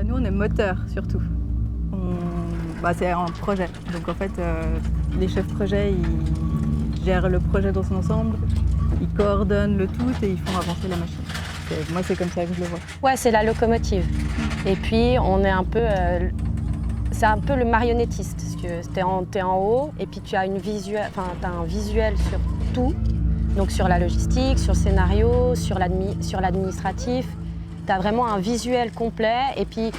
Nous, on est moteur surtout. C'est un projet. Donc en fait, les chefs projets, ils gèrent le projet dans son ensemble, ils coordonnent le tout et ils font avancer la machine. Moi, c'est comme ça que je le vois. Ouais, c'est la locomotive. Et puis, on est un peu... c'est un peu le marionnettiste, parce que t'es en haut et puis tu as t'as un visuel sur tout. Donc sur la logistique, sur le scénario, sur l'administratif. Tu as vraiment un visuel complet et puis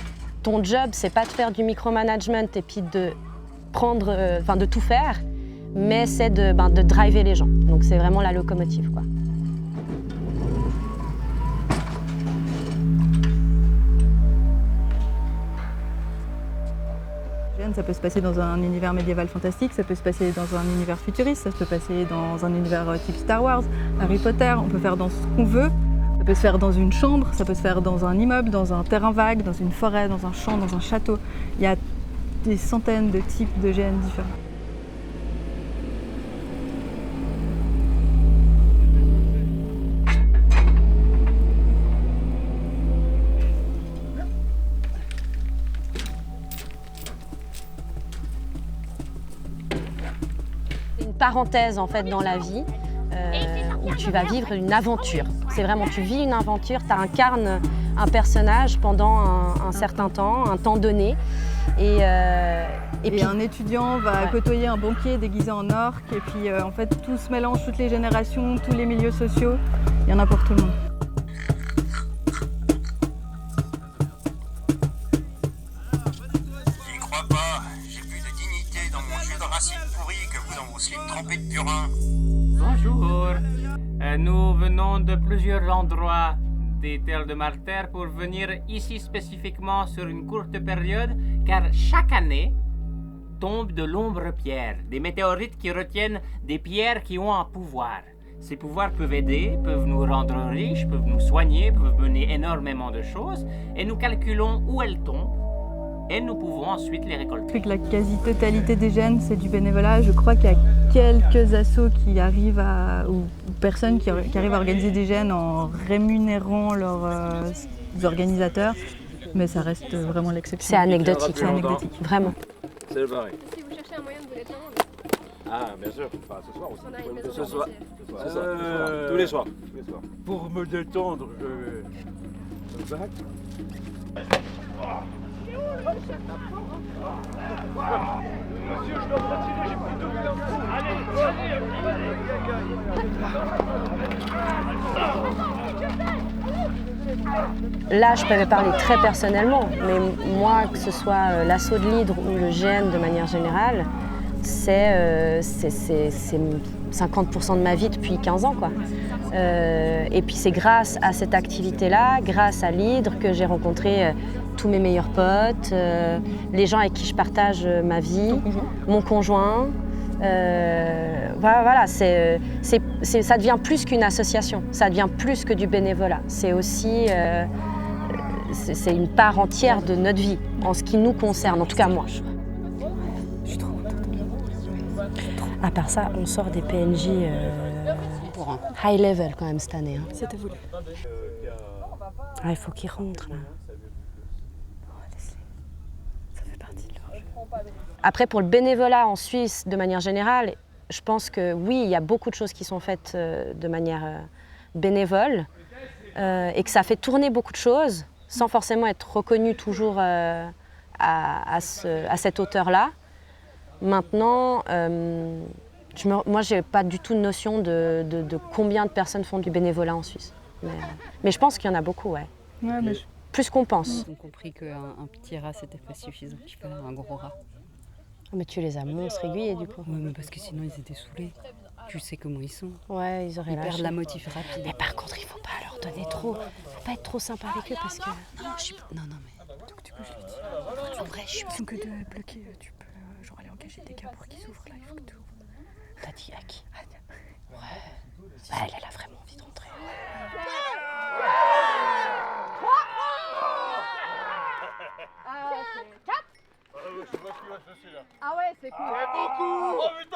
ton job, c'est pas de faire du micromanagement et puis de de tout faire, mais c'est de driver les gens. Donc c'est vraiment la locomotive, quoi. Ça peut se passer dans un univers médiéval fantastique, ça peut se passer dans un univers futuriste, ça peut passer dans un univers type Star Wars, Harry Potter, on peut faire dans ce qu'on veut. Ça peut se faire dans une chambre, ça peut se faire dans un immeuble, dans un terrain vague, dans une forêt, dans un champ, dans un château. Il y a des centaines de types de GN différents. Une parenthèse en fait dans la vie où tu vas vivre une aventure. C'est vraiment, tu vis une aventure, tu incarnes un personnage pendant un certain temps, un temps donné. Et puis, un étudiant va côtoyer un banquier déguisé en orque et puis en fait tout se mélange, toutes les générations, tous les milieux sociaux, il y en a pour tout le monde. J'y crois pas, j'ai plus de dignité dans mon jus de racine pourri que vous dans vos slips trempés de purin. Bonjour, nous venons de plusieurs endroits des terres de Marter pour venir ici spécifiquement sur une courte période, car chaque année tombe de l'ombre pierre, des météorites qui retiennent des pierres qui ont un pouvoir. Ces pouvoirs peuvent aider, peuvent nous rendre riches, peuvent nous soigner, peuvent mener énormément de choses, et nous calculons où elles tombent, et nous pouvons ensuite les récolter. La quasi-totalité des GN, c'est du bénévolat. Je crois qu'il y a quelques assos qui arrivent ou personnes qui arrivent à organiser des GN en rémunérant leurs organisateurs, mais ça reste vraiment l'exception. c'est anecdotique, vraiment. C'est pareil. Si vous cherchez un moyen de vous détendre, Ah, bien sûr. Enfin, ce soir aussi. on a une maison Ce soir. organisée. Tous les soirs. Pour me détendre, je vais... Monsieur, je dois me retirer, j'ai pris 2 heures. Là, je peux parler très personnellement, mais moi, que ce soit l'assaut de l'Hydre ou le GN de manière générale, c'est 50% de ma vie depuis 15 ans, quoi. Et puis c'est grâce à cette activité-là, grâce à l'Hydre, que j'ai rencontré tous mes meilleurs potes, les gens avec qui je partage ma vie, mon conjoint. Voilà, ça devient plus qu'une association, ça devient plus que du bénévolat. C'est aussi c'est une part entière de notre vie, en ce qui nous concerne, en tout cas moi. Je suis trop contente. À part ça, on sort des PNJ high level quand même cette année. Hein. C'était voulu. Ah, il faut qu'ils rentrent là. Ça fait partie de leur jeu. Après, pour le bénévolat en Suisse, de manière générale, je pense que oui, il y a beaucoup de choses qui sont faites de manière bénévole et que ça fait tourner beaucoup de choses sans forcément être reconnu toujours à cette hauteur-là. Maintenant, moi, je n'ai pas du tout de notion de combien de personnes font du bénévolat en Suisse. Mais je pense qu'il y en a beaucoup, ouais. Plus qu'on pense. Ils ont compris qu'un petit rat, c'était pas suffisant, qu'il fallait un gros rat. Mais tu les as monstres aiguillés, du coup. Ouais, mais parce que sinon, ils étaient saoulés. Tu sais comment ils sont. Ouais, ils auraient Ils perdent lâché. la motif rapide. Mais par contre, il faut pas leur donner trop. Faut pas être trop sympa avec eux parce que... Non, non, mais... Donc du coup, je lui dis, En vrai, je suis... plutôt que de bloquer, tu peux genre aller engager des gars pour qu'ils s'ouvrent là, il faut que tu ouvres. T'as dit à qui? Ouais. Bah, elle a vraiment envie de rentrer. Ah ouais, c'est cool. Beaucoup. Oh putain.